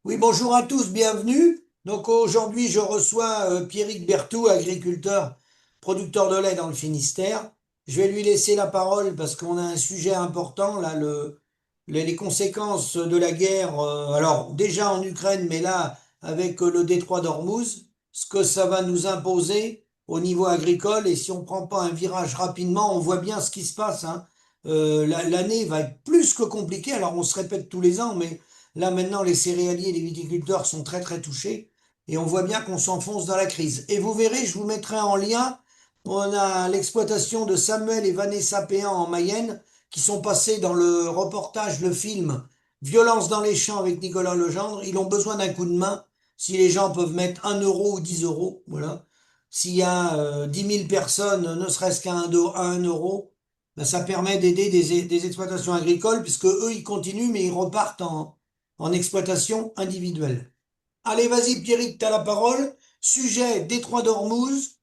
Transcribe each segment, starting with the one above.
Oui, bonjour à tous, bienvenue. Donc aujourd'hui, je reçois Pierrick Berthou, agriculteur, producteur de lait dans le Finistère. Je vais lui laisser la parole parce qu'on a un sujet important, là, les conséquences de la guerre, alors déjà en Ukraine, mais là, avec le détroit d'Ormuz, ce que ça va nous imposer au niveau agricole. Et si on ne prend pas un virage rapidement, on voit bien ce qui se passe, hein. L'année va être plus que compliquée. Alors on se répète tous les ans, mais là, maintenant, les céréaliers et les viticulteurs sont très, très touchés et on voit bien qu'on s'enfonce dans la crise. Et vous verrez, je vous mettrai en lien, on a l'exploitation de Samuel et Vanessa Péan en Mayenne qui sont passés dans le reportage, le film Violence dans les champs avec Nicolas Legendre. Ils ont besoin d'un coup de main. Si les gens peuvent mettre 1 € ou 10 euros, voilà. S'il y a 10 000 personnes, ne serait-ce qu'à 1 euro, ben, ça permet d'aider des exploitations agricoles puisque eux, ils continuent, mais ils repartent en exploitation individuelle. Allez, vas-y, Pierrick, t'as la parole. Sujet détroit d'Ormuz.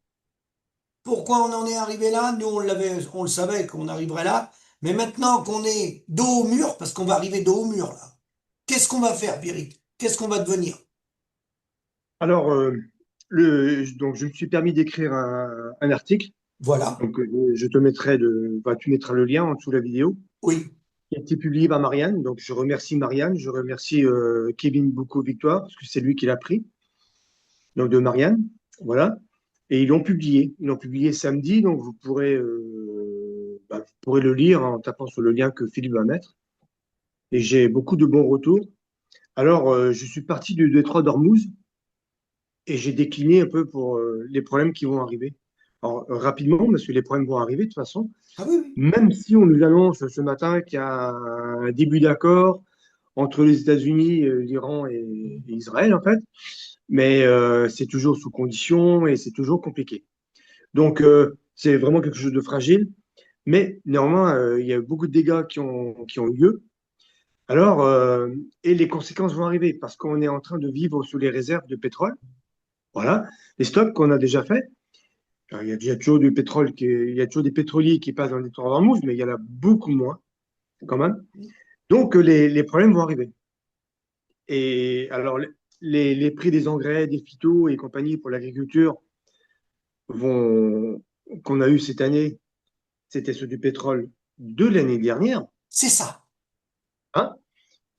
Pourquoi on en est arrivé là? Nous, on le savait qu'on arriverait là. Mais maintenant qu'on est dos au mur, parce qu'on va arriver dos au mur là, qu'est-ce qu'on va faire, Pierrick? Qu'est-ce qu'on va devenir? Alors, donc je me suis permis d'écrire un article. Voilà. Donc, je te mettrai tu mettras le lien en dessous de la vidéo, Oui. qui a été publié par Marianne. Donc, je remercie Marianne, je remercie Kevin Boucault-Victoire, parce que c'est lui qui l'a pris, donc de Marianne. Voilà. Et ils l'ont publié. Ils l'ont publié samedi, donc vous pourrez le lire en tapant sur le lien que Philippe va mettre. Et j'ai beaucoup de bons retours. Alors, je suis parti du détroit d'Ormuz et j'ai décliné un peu pour les problèmes qui vont arriver. Alors, rapidement, parce que les problèmes vont arriver de toute façon, Ah oui, oui. même si on nous annonce ce matin qu'il y a un début d'accord entre les États-Unis, l'Iran et Israël, en fait, mais c'est toujours sous condition et c'est toujours compliqué. Donc, c'est vraiment quelque chose de fragile, mais néanmoins, il y a eu beaucoup de dégâts qui ont eu lieu. Alors, et les conséquences vont arriver parce qu'on est en train de vivre sous les réserves de pétrole. Voilà, les stocks qu'on a déjà faits. Alors, il y a toujours du pétrole il y a toujours des pétroliers qui passent dans les tours d'Ormuz, mais il y en a beaucoup moins quand même. Donc, les problèmes vont arriver. Et alors, les prix des engrais, des phytos et compagnie pour l'agriculture vont, qu'on a eu cette année, c'était ceux du pétrole de l'année dernière, C'est ça. hein,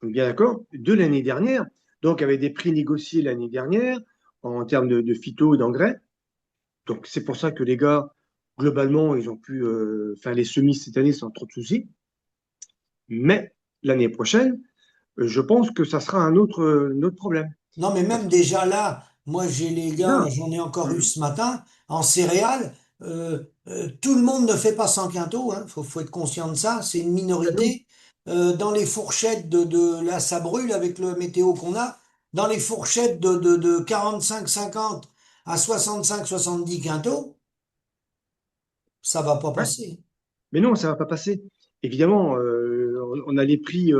on est bien d'accord, de l'année dernière, donc avec des prix négociés l'année dernière en termes de phyto et d'engrais. Donc, c'est pour ça que les gars, globalement, ils ont pu faire les semis cette année sans trop de soucis. Mais l'année prochaine, je pense que ça sera un autre problème. Non, mais Parce même que déjà là, moi j'ai les c'est gars, là. j'en ai encore eu Hum. ce matin, en céréales, tout le monde ne fait pas 100 quintaux, hein, faut être conscient de ça, c'est une Ben non. minorité. Dans les fourchettes là, ça brûle avec le météo qu'on a, dans les fourchettes de 45-50 à 65-70 quintaux, ça va pas Ouais. passer. Mais non, ça va pas passer. Évidemment, on a les prix,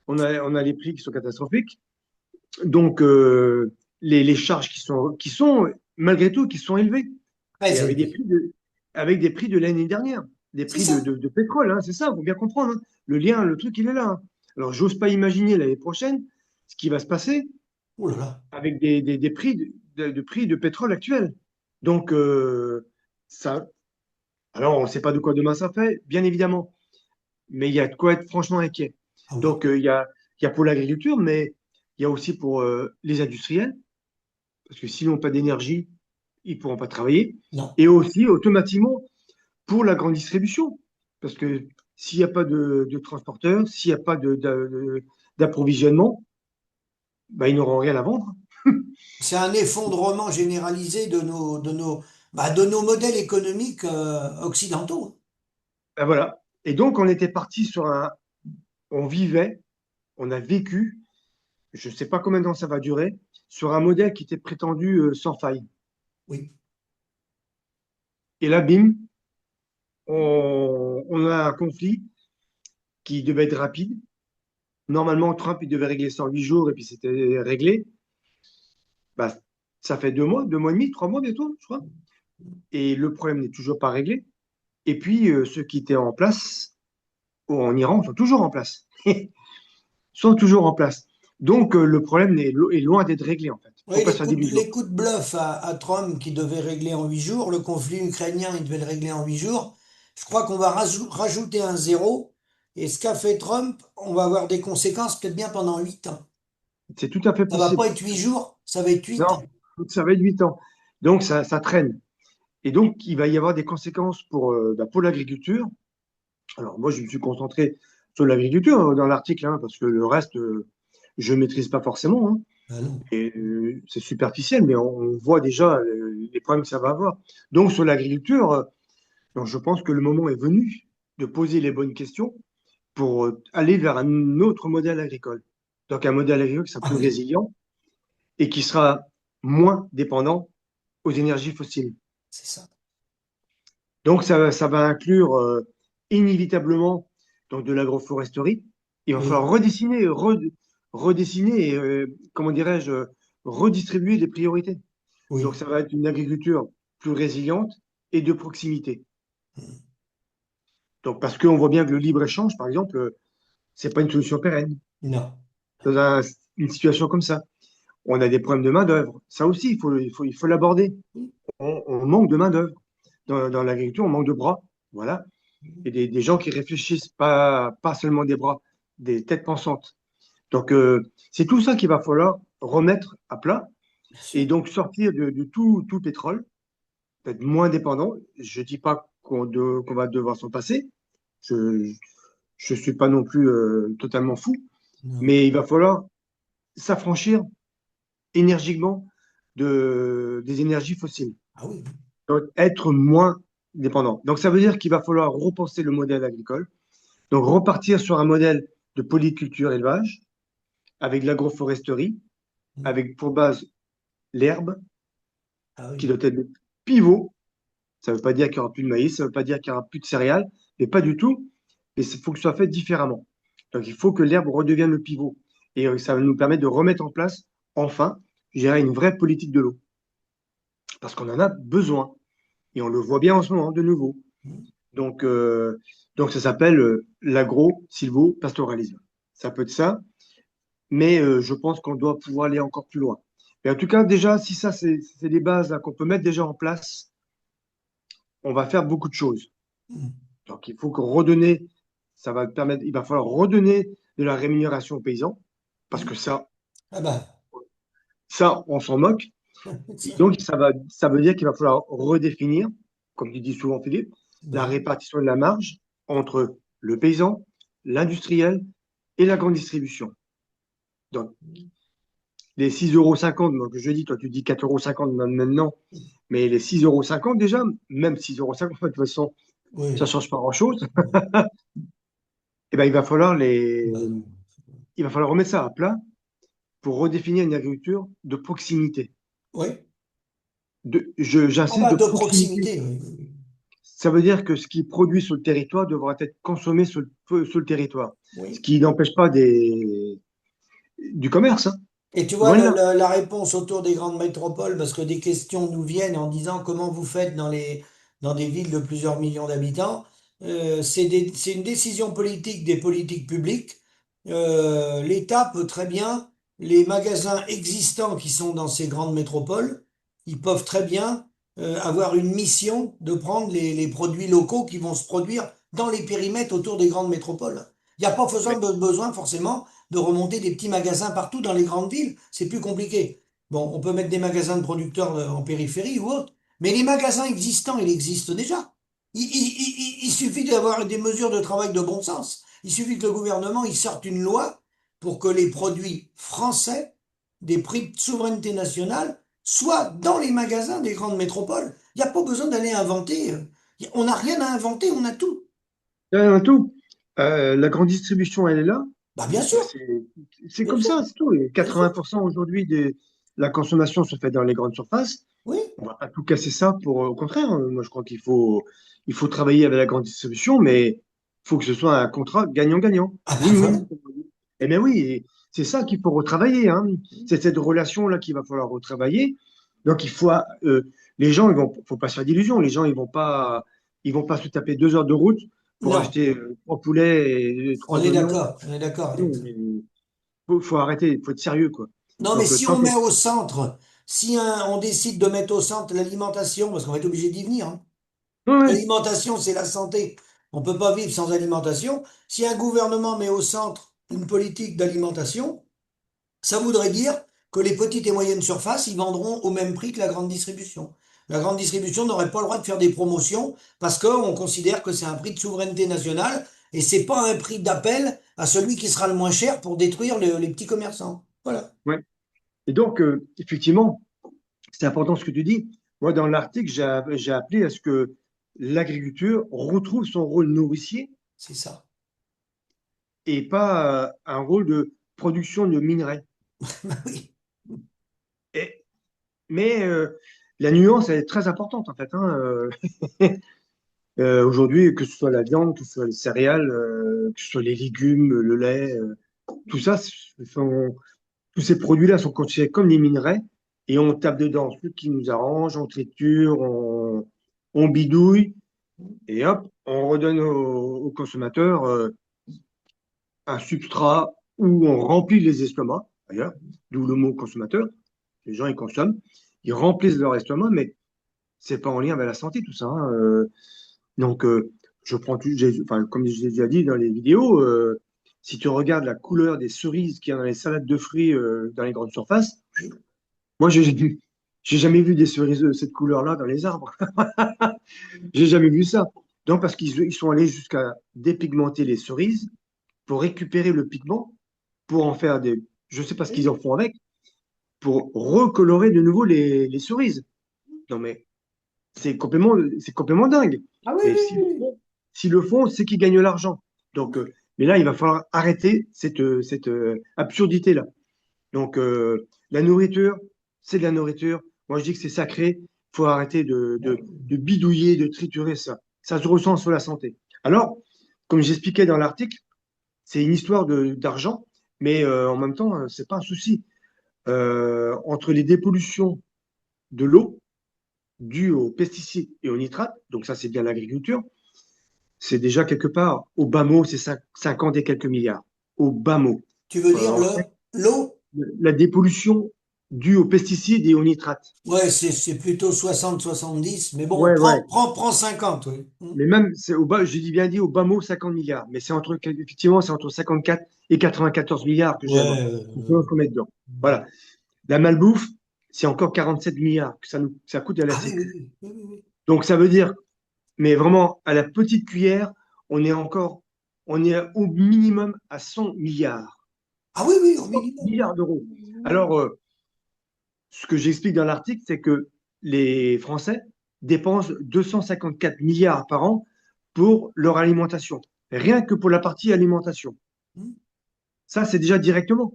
on a les prix qui sont catastrophiques. Donc, les charges qui sont, malgré tout, qui sont élevées. Et Très élevé. avec des prix de l'année dernière, des C'est prix ça. de pétrole, hein, c'est ça, il faut bien comprendre, hein. Le lien, le truc, il est là, hein. Alors, j'ose pas imaginer l'année prochaine ce qui va se passer Ouh là là. avec des prix de prix de pétrole actuels. Donc, ça, alors on ne sait pas de quoi demain ça fait, bien évidemment, mais il y a de quoi être franchement inquiet. Ah oui. Donc, il y a pour l'agriculture, mais il y a aussi pour les industriels, parce que s'ils n'ont pas d'énergie, ils ne pourront pas travailler, Non. et aussi automatiquement pour la grande distribution, parce que s'il n'y a pas de transporteur, s'il n'y a pas d'approvisionnement, bah, ils n'auront rien à vendre. C'est un effondrement généralisé de nos modèles économiques occidentaux. Ben voilà. Et donc, on était parti on vivait, on a vécu, je ne sais pas combien de temps ça va durer, sur un modèle qui était prétendu sans faille. Oui. Et là, bim, on a un conflit qui devait être rapide. Normalement, Trump, il devait régler ça en 8 jours et puis c'était réglé. Bah, ça fait 2 mois, 2 mois et demi, 3 mois bientôt, je crois. Et le problème n'est toujours pas réglé. Et puis, ceux qui étaient en place en Iran sont toujours en place. Sont toujours en place. Donc, le problème est loin d'être réglé, en fait. Il ne faut Oui, pas se faire d'illusions. les coups de bluff à Trump qui devait régler en 8 jours, le conflit ukrainien, il devait le régler en 8 jours. Je crois qu'on va rajouter un zéro. Et ce qu'a fait Trump, on va avoir des conséquences peut-être bien pendant 8 ans. C'est tout à fait Ça va pas possible. être 8 jours, ça va être 8 ans. Non, ça va être 8 ans. Donc, ça traîne. Et donc, il va y avoir des conséquences pour l'agriculture. Alors, moi, je me suis concentré sur l'agriculture dans l'article, hein, parce que le reste, je ne maîtrise pas forcément, hein. Ah non. Et c'est superficiel, mais on voit déjà les problèmes que ça va avoir. Donc, sur l'agriculture, donc, je pense que le moment est venu de poser les bonnes questions pour aller vers un autre modèle agricole. Donc, un modèle agricole qui sera Ah plus oui, résilient et qui sera moins dépendant aux énergies fossiles. c'est ça. Donc, ça va inclure inévitablement donc, de l'agroforesterie. Il va falloir Oui, redessiner et, comment dirais-je, redistribuer les priorités. Donc, oui. ça va être une agriculture plus résiliente et de proximité. Donc, parce qu'on voit bien que le libre-échange, par exemple, c'est pas une solution pérenne Non. dans une situation comme ça. On a des problèmes de main-d'œuvre. Ça aussi, il faut l'aborder. On manque de main-d'œuvre. Dans l'agriculture, on manque de bras. Voilà. Et des gens qui réfléchissent, pas seulement des bras, des têtes pensantes. Donc, c'est tout ça qu'il va falloir remettre à plat Bien et sûr. donc sortir de tout pétrole, être moins dépendant. Je dis pas qu'on va devoir s'en passer. Je je suis pas non plus totalement fou, Non. mais il va falloir s'affranchir énergiquement des énergies fossiles. Ah oui. Donc, être moins dépendant. Donc, ça veut dire qu'il va falloir repenser le modèle agricole. Donc, repartir sur un modèle de polyculture élevage avec de l'agroforesterie, avec pour base l'herbe, Ah qui oui. doit être le pivot. Ça ne veut pas dire qu'il n'y aura plus de maïs, ça ne veut pas dire qu'il n'y aura plus de céréales, mais pas du tout. Mais il faut que ce soit fait différemment. Donc, il faut que l'herbe redevienne le pivot. Et ça va nous permettre de remettre en place, enfin, je dirais, une vraie politique de l'eau. Parce qu'on en a besoin. Et on le voit bien en ce moment, de nouveau. Donc, donc ça s'appelle l'agro-silvo-pastoralisme. Ça peut être ça, mais je pense qu'on doit pouvoir aller encore plus loin. Mais en tout cas, déjà, si ça, c'est des bases là, qu'on peut mettre déjà en place, on va faire beaucoup de choses. Donc, il faut que redonner, ça va permettre, il va falloir redonner de la rémunération aux paysans, parce que Ah bah, on s'en moque. Et ça, donc, ça veut dire qu'il va falloir redéfinir, comme tu dis souvent, Philippe, la bah, répartition de la marge entre le paysan, l'industriel et la grande distribution. Donc, les 6,50 €, donc je dis, toi tu dis 4,50 € maintenant, mais les 6,50 € déjà, même 6,50 € de toute façon, ça ne oui. change pas grand-chose, et ben, Bah non. il va falloir remettre ça à plat pour redéfinir une agriculture de proximité. Oui. Ah J'insiste, bah, de de proximité. proximité, oui, oui, Ça veut dire que ce qui est produit sur le territoire devra être consommé sur le territoire. Ce oui. qui n'empêche pas du commerce, hein. Et tu vois, Loin de là. la réponse autour des grandes métropoles, parce que des questions nous viennent en disant comment vous faites dans des villes de plusieurs millions d'habitants, c'est une décision politique des politiques publiques. L'État peut très bien, les magasins existants qui sont dans ces grandes métropoles, ils peuvent très bien avoir une mission de prendre les produits locaux qui vont se produire dans les périmètres autour des grandes métropoles. Il n'y a pas Mais, besoin forcément de remonter des petits magasins partout dans les grandes villes, c'est plus compliqué. Bon, on peut mettre des magasins de producteurs en périphérie ou autre, mais les magasins existants, ils existent déjà. Il suffit d'avoir des mesures de travail de bon sens. Il suffit que le gouvernement il sorte une loi pour que les produits français, des prix de souveraineté nationale, soient dans les magasins des grandes métropoles. Il n'y a pas besoin d'aller inventer. On n'a rien à inventer, on a tout. un tout, la grande distribution, elle est là. Bah bien Bah, sûr, c'est bien comme sûr, ça, c'est tout. Et bien sûr. 80% aujourd'hui de la consommation se fait dans les grandes surfaces. Oui. On va pas tout casser ça au contraire. Moi, je crois il faut travailler avec la grande distribution, mais il faut que ce soit un contrat gagnant-gagnant. Ah bah voilà. Win-win. Eh bien oui, et c'est ça qu'il faut retravailler, hein. C'est cette relation-là qu'il va falloir retravailler. Donc les gens, faut pas se faire d'illusions. Les gens, ils vont pas se taper 2 heures de route pour Non. acheter 3 poulets et On trois est oignons. d'accord, on est d'accord, Non, Alex. faut arrêter, il faut être sérieux, quoi. Non, mais Donc, si tant on que. met au centre, si on décide de mettre au centre l'alimentation, parce qu'on va être obligé d'y venir, hein. Ouais, ouais. L'alimentation, c'est la santé. On ne peut pas vivre sans alimentation. Si un gouvernement met au centre une politique d'alimentation, ça voudrait dire que les petites et moyennes surfaces, ils vendront au même prix que la grande distribution. La grande distribution n'aurait pas le droit de faire des promotions parce qu'on considère que c'est un prix de souveraineté nationale et c'est pas un prix d'appel à celui qui sera le moins cher pour détruire les petits commerçants. Voilà. Ouais. Et donc, effectivement, c'est important ce que tu dis. Moi, dans l'article, j'ai appelé à ce que l'agriculture retrouve son rôle nourricier C'est ça. et pas un rôle de production de minerais. Bah oui. Et, mais la nuance, elle est très importante, en fait, hein. Aujourd'hui, que ce soit la viande, que ce soit les céréales, que ce soit les légumes, le lait, tout ça, tous ces produits-là sont considérés comme des minerais et on tape dedans ce qui nous arrange, on triture, on bidouille et hop, on redonne aux consommateurs un substrat où on remplit les estomacs, d'ailleurs, d'où le mot consommateur. Les gens, ils consomment, ils remplissent leur estomac, mais c'est pas en lien avec la santé, tout ça, hein. Donc, je prends enfin, comme je l'ai déjà dit dans les vidéos, si tu regardes la couleur des cerises qu'il y a dans les salades de fruits dans les grandes surfaces, moi, j'ai jamais vu des cerises de cette couleur-là dans les arbres. J'ai jamais vu ça. Donc, parce qu'ils sont allés jusqu'à dépigmenter les cerises pour récupérer le pigment, pour en faire des. Je sais pas ce qu'ils en font avec, pour recolorer de nouveau les cerises. Non, mais c'est complètement dingue. Ah oui, Mais oui, oui. s'ils le font, c'est qu'ils gagnent l'argent. Donc, mais là, il va falloir arrêter cette absurdité-là. Donc, la nourriture, c'est de la nourriture. Moi, je dis que c'est sacré. Il faut arrêter de bidouiller, de triturer ça. Ça se ressent sur la santé. Alors, comme j'expliquais dans l'article, c'est une histoire d'argent, mais en même temps, c'est pas un souci. Entre les dépollutions de l'eau dues aux pesticides et aux nitrates, donc ça, c'est bien l'agriculture, c'est déjà quelque part, au bas mot, c'est 50 et quelques milliards. Au bas mot. Tu veux dire Euh, l'eau? la dépollution due aux pesticides et aux nitrates. Ouais, c'est plutôt 60-70, mais bon, Ouais, ouais. prends 50, oui. Mais même, c'est au bas, j'ai dit bien dit au bas mot 50 milliards. Mais effectivement, c'est entre 54 et 94 milliards que j'aime. Ouais. Il faut qu'on met dedans. Voilà. La malbouffe, c'est encore 47 milliards que ça coûte à la Ah oui, Sécu. oui, oui, oui, oui, oui. Donc, ça veut dire, mais vraiment, à la petite cuillère, on est au minimum à 100 milliards. Ah oui, oui, au 100 minimum. milliards d'euros. Alors, ce que j'explique dans l'article, c'est que les Français dépensent 254 milliards par an pour leur alimentation. Rien que pour la partie alimentation. Hmm. Ça, c'est déjà directement.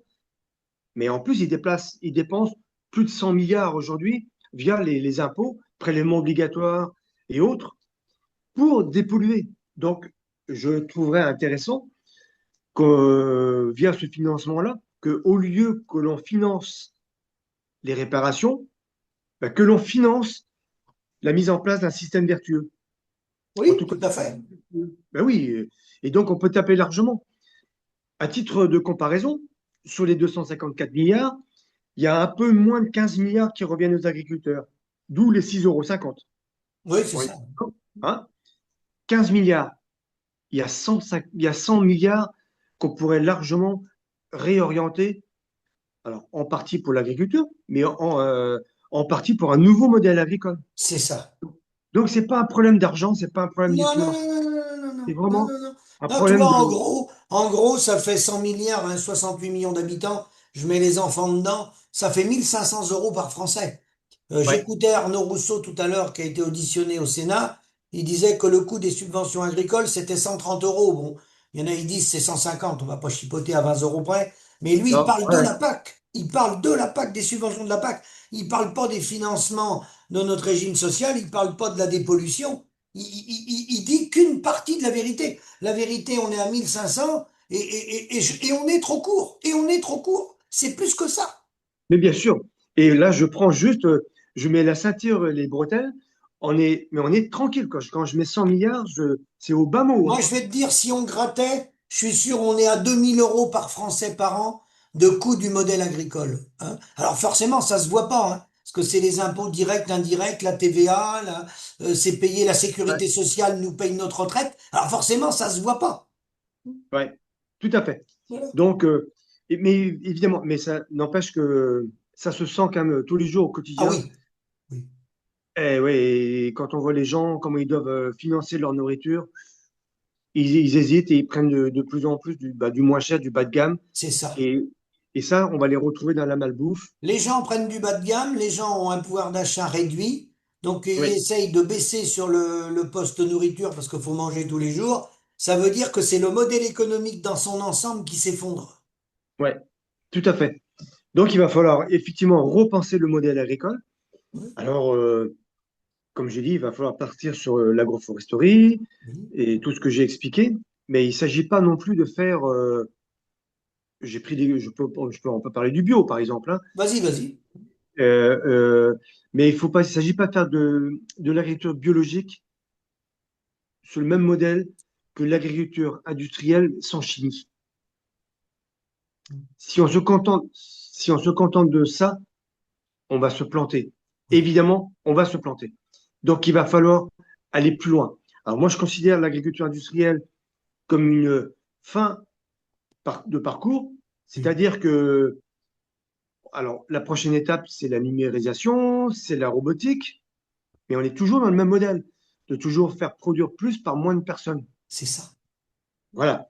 Mais en plus, ils dépensent plus de 100 milliards aujourd'hui via les impôts, prélèvements obligatoires et autres pour dépolluer. Donc, je trouverais intéressant que, via ce financement-là, qu'au lieu que l'on finance les réparations, bah, que l'on finance la mise en place d'un système vertueux. En Oui, tout cas, tout à fait. ben oui, et donc on peut taper largement. À titre de comparaison, sur les 254 milliards, il y a un peu moins de 15 milliards qui reviennent aux agriculteurs, d'où les 6,50 €. Oui, c'est On est ça. d'accord, hein. 15 milliards, il y a 100 milliards qu'on pourrait largement réorienter, alors en partie pour l'agriculture, mais en partie pour un nouveau modèle agricole. C'est ça. Donc, ce n'est pas un problème d'argent, ce n'est pas un problème de Non, non, financement, non, non, non, non, c'est non, non, vraiment non, non. un Non, tu problème vois, de. en gros, ça fait 100 milliards, hein, 68 millions d'habitants. Je mets les enfants dedans. Ça fait 1 500 € par Français. Ouais. J'écoutais Arnaud Rousseau tout à l'heure, qui a été auditionné au Sénat. Il disait que le coût des subventions agricoles, c'était 130 euros. Bon, il y en a, ils disent c'est 150. On va pas chipoter à 20 € près. Mais lui, il Non, parle de ouais. la PAC. Il parle de la PAC, des subventions de la PAC. Il parle pas des financements de notre régime social. Il parle pas de la dépollution. Il dit qu'une partie de la vérité. La vérité, on est à 1 500 et on est trop court. Et on est trop court. C'est plus que ça. Mais bien sûr. Et là, je prends juste, je mets la ceinture, les bretelles. Mais on est tranquille. Quand je mets 100 milliards, c'est au bas mot, Moi, hein. je vais te dire, si on grattait, je suis sûr on est à 2 000 € par Français par an. de coût du modèle agricole, hein. Alors forcément, ça se voit pas, hein, parce que c'est les impôts directs, indirects, la TVA, c'est payer la Ouais, sécurité sociale, nous paye notre retraite. Alors forcément, ça se voit pas. ouais, tout à fait. Voilà. Donc, mais évidemment, mais ça n'empêche que ça se sent quand même tous les jours au Ah quotidien. oui, oui, Et, ouais, et quand on voit les gens, comment ils doivent financer leur nourriture, ils hésitent et ils prennent de plus en plus du moins cher, du bas de gamme. c'est ça. Et, et ça, on va les retrouver dans la malbouffe. Les gens prennent du bas de gamme, les gens ont un pouvoir d'achat réduit, donc ils Oui, essayent de baisser sur le poste nourriture parce qu'il faut manger tous les jours. Ça veut dire que c'est le modèle économique dans son ensemble qui s'effondre. ouais, tout à fait. Donc, il va falloir effectivement repenser le modèle agricole. Oui, Alors, comme j'ai dit, il va falloir partir sur l'agroforesterie oui. et tout ce que j'ai expliqué. Mais il ne s'agit pas non plus de faire. J'ai pris des, on peut parler du bio, par exemple, hein. Vas-y, vas-y. Euh, euh, mais il faut pas, il s'agit pas de faire de l'agriculture biologique sur le même modèle que l'agriculture industrielle sans chimie. Si on se contente de ça, on va se planter. Oui, Évidemment, on va se planter. Donc, il va falloir aller plus loin. Alors, moi, je considère l'agriculture industrielle comme une fin de parcours, oui, c'est-à-dire que, alors, la prochaine étape, c'est la numérisation, c'est la robotique, mais on est toujours dans le même modèle, de toujours faire produire plus par moins de personnes. c'est ça. Voilà.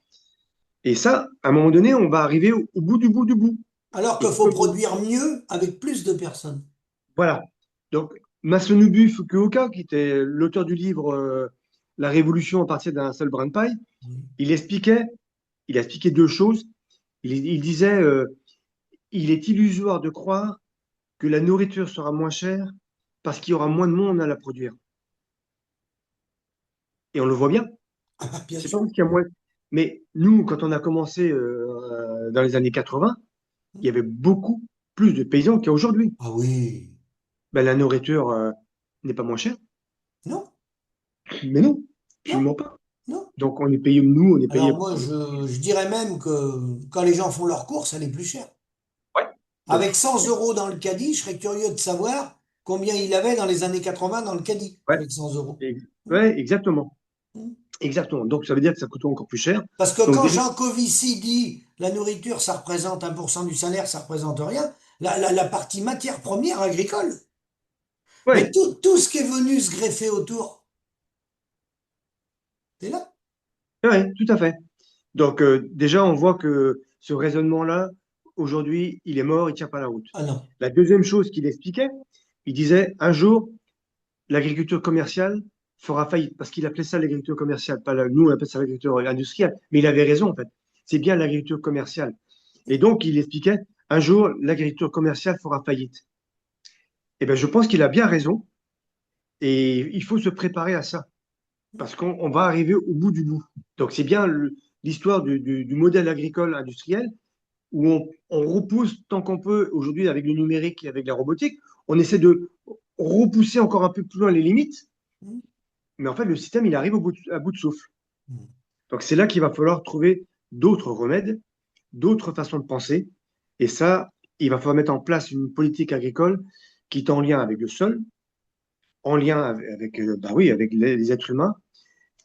Et ça, à un moment donné, on va arriver au bout du bout du bout. Alors qu'il Et faut comme, produire mieux avec plus de personnes. voilà. Donc, Masanobu Fukuoka, qui était l'auteur du livre La Révolution à partir d'un seul brin de paille, Oui. il expliquait, il a expliqué deux choses. Il disait, il est illusoire de croire que la nourriture sera moins chère parce qu'il y aura moins de monde à la produire. Et on le voit bien. Ah bah, bien C'est pas sûr. parce qu'il y a moins. Mais nous, quand on a commencé dans les années 80, il y avait beaucoup plus de paysans qu'il y a aujourd'hui. Ah oui. Ben, la nourriture n'est pas moins chère. Non, Mais non, non, absolument pas. non. Donc on est payé, nous, on est payé Alors moi, beaucoup. je dirais même que quand les gens font leurs courses, elle est plus chère. Ouais. Donc, Avec 100 euros dans le caddie, je serais curieux de savoir combien il avait dans les années 80 dans le caddie, ouais, avec 100 euros. ouais, exactement. Mm. Exactement. Donc ça veut dire que ça coûte encore plus cher. Parce que Donc quand déjà, Jean Covici dit la nourriture, ça représente 1% du salaire, ça représente rien, la partie matière première agricole, mais ouais, tout ce qui est venu se greffer autour, c'est là. ouais, tout à fait. Donc déjà, on voit que ce raisonnement-là, aujourd'hui, il est mort, il tient pas la route. Ah non, La deuxième chose qu'il expliquait, il disait un jour, l'agriculture commerciale fera faillite, parce qu'il appelait ça l'agriculture commerciale, pas nous on appelle ça l'agriculture industrielle, mais il avait raison en fait. C'est bien l'agriculture commerciale. Et donc il expliquait, un jour l'agriculture commerciale fera faillite. Et bien je pense qu'il a bien raison, et il faut se préparer à ça, parce qu'on va arriver au bout du bout. Donc c'est bien l'histoire du modèle agricole industriel, où on repousse tant qu'on peut, aujourd'hui avec le numérique et avec la robotique, on essaie de repousser encore un peu plus loin les limites, mais en fait, le système, il arrive à bout de souffle. Donc, c'est là qu'il va falloir trouver d'autres remèdes, d'autres façons de penser. Et ça, il va falloir mettre en place une politique agricole qui est en lien avec le sol, en lien bah oui, avec les êtres humains,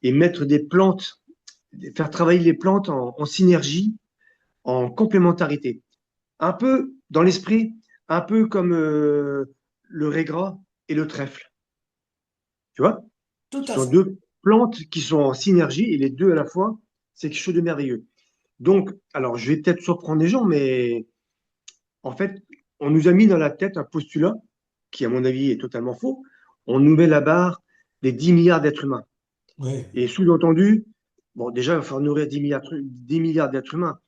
et mettre des plantes, faire travailler les plantes en synergie, en complémentarité. Un peu dans l'esprit, un peu comme le régras et le trèfle. Tu vois? tout Ce à sont fait. deux plantes qui sont en synergie et les deux à la fois, c'est quelque chose de merveilleux. Donc, alors je vais peut-être surprendre les gens, mais en fait, on nous a mis dans la tête un postulat qui, à mon avis, est totalement faux. On nous met la barre des 10 milliards d'êtres humains. Oui. Et sous-entendu, bon, déjà, il va falloir nourrir 10 milliards d'êtres humains,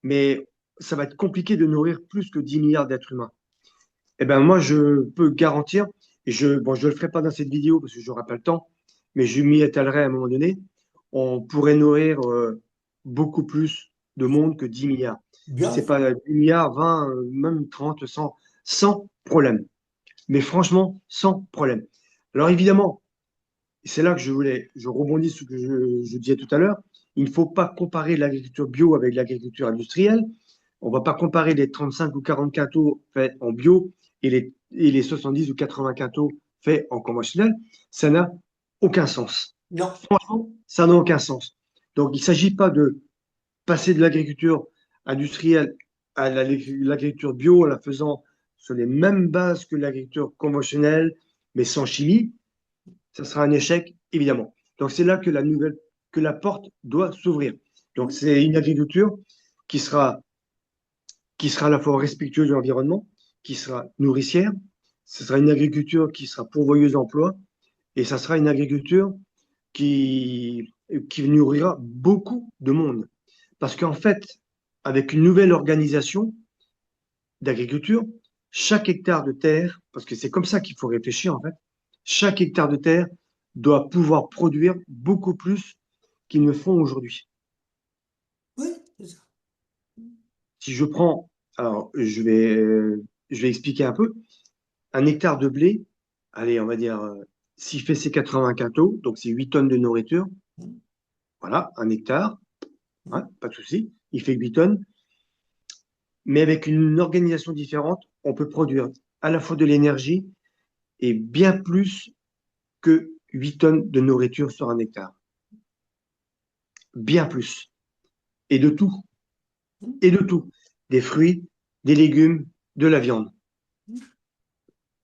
mais ça va être compliqué de nourrir plus que 10 milliards d'êtres humains. Eh ben, moi, je peux garantir, et bon, je ne le ferai pas dans cette vidéo parce que je n'aurai pas le temps, mais je m'y étalerai à un moment donné, on pourrait nourrir beaucoup plus de monde que 10 milliards. Bien C'est vu. pas 10 milliards, 20, même 30, 100, sans problème. Mais franchement, sans problème. Alors évidemment, c'est là que je rebondis sur ce que je disais tout à l'heure, il ne faut pas comparer l'agriculture bio avec l'agriculture industrielle, On va pas comparer les 35 ou 40 quintaux faits en bio et les 70 ou 80 quintaux faits en conventionnel. Ça n'a aucun sens. Non. Franchement, ça n'a aucun sens. Donc, il ne s'agit pas de passer de l'agriculture industrielle à l'agriculture bio en la faisant sur les mêmes bases que l'agriculture conventionnelle, mais sans chimie. Ça sera un échec, évidemment. Donc, c'est là que la porte doit s'ouvrir. Donc, c'est une agriculture qui sera à la fois respectueuse de l'environnement, qui sera nourricière, ce sera une agriculture qui sera pourvoyeuse d'emplois, et ça sera une agriculture qui nourrira beaucoup de monde. Parce qu'en fait, avec une nouvelle organisation d'agriculture, chaque hectare de terre, parce que c'est comme ça qu'il faut réfléchir en fait, chaque hectare de terre doit pouvoir produire beaucoup plus qu'ils ne font aujourd'hui. Oui, c'est ça. Si je prends, alors je vais expliquer un peu, un hectare de blé, allez, on va dire, s'il fait ses 80 quintaux, donc c'est 8 tonnes de nourriture, voilà, un hectare, hein, pas de souci, il fait 8 tonnes, mais avec une organisation différente, on peut produire à la fois de l'énergie et bien plus que 8 tonnes de nourriture sur un hectare. Bien plus. Et de tout. Et de tout. Des fruits, des légumes, de la viande.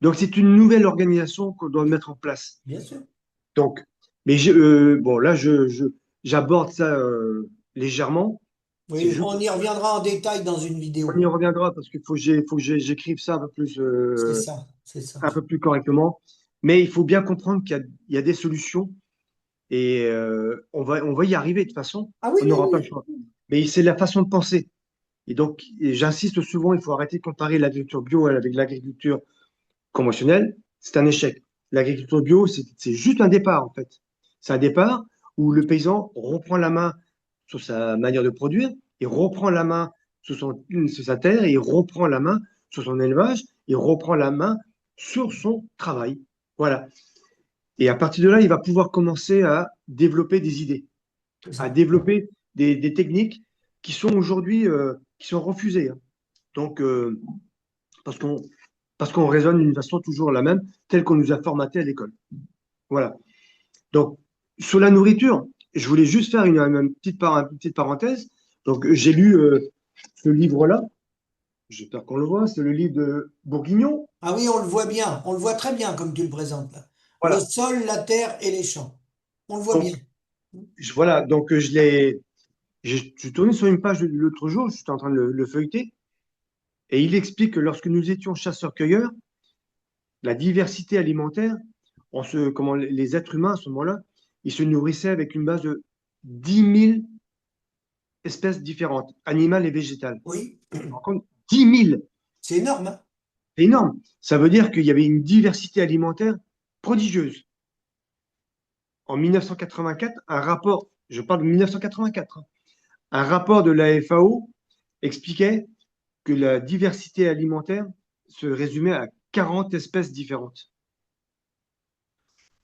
Donc c'est une nouvelle organisation qu'on doit mettre en place. Bien sûr. Donc, mais bon, là, j'aborde ça légèrement. C'est Oui, juste, on y reviendra en détail dans une on y vidéo. reviendra parce qu'il faut que j'écrive ça C'est ça, c'est ça. un peu plus correctement. Mais il faut bien comprendre il y a des solutions et on va y arriver de toute façon. Ah oui, On oui, n'aura pas le oui. choix. Mais c'est la façon de penser. Et donc, j'insiste souvent, il faut arrêter de comparer l'agriculture bio avec l'agriculture conventionnelle. C'est un échec. L'agriculture bio, c'est juste un départ, en fait. C'est un départ où le paysan reprend la main sur sa manière de produire, il reprend la main sur sa terre, et il reprend la main sur son élevage, il reprend la main sur son travail. Voilà. Et à partir de là, il va pouvoir commencer à développer des idées, C'est à ça. développer des techniques qui sont aujourd'hui qui sont refusées, hein. Donc, parce qu'on parce qu'on raisonne d'une façon toujours la même, telle qu'on nous a formaté à l'école. Voilà. Donc, sur la nourriture, je voulais juste faire une petite parenthèse. Donc, j'ai lu ce livre-là. J'espère qu'on le voit. C'est le livre de Bourguignon. Ah oui, on le voit bien, on le voit très bien comme tu le présentes là. Le Voilà. sol, la terre et les champs. On le voit bien. Donc, voilà. Donc, je suis tourné sur une page l'autre jour. J'étais en train de le feuilleter. Et il explique que lorsque nous étions chasseurs-cueilleurs, la diversité alimentaire, comment les êtres humains à ce moment-là, ils se nourrissaient avec une base de 10 000 espèces différentes, animales et végétales. Oui, Par contre, 10 000, c'est énorme, hein? c'est énorme. Ça veut dire qu'il y avait une diversité alimentaire prodigieuse. En 1984, un rapport, je parle de 1984, hein, un rapport de la FAO expliquait que la diversité alimentaire se résumait à 40 espèces différentes.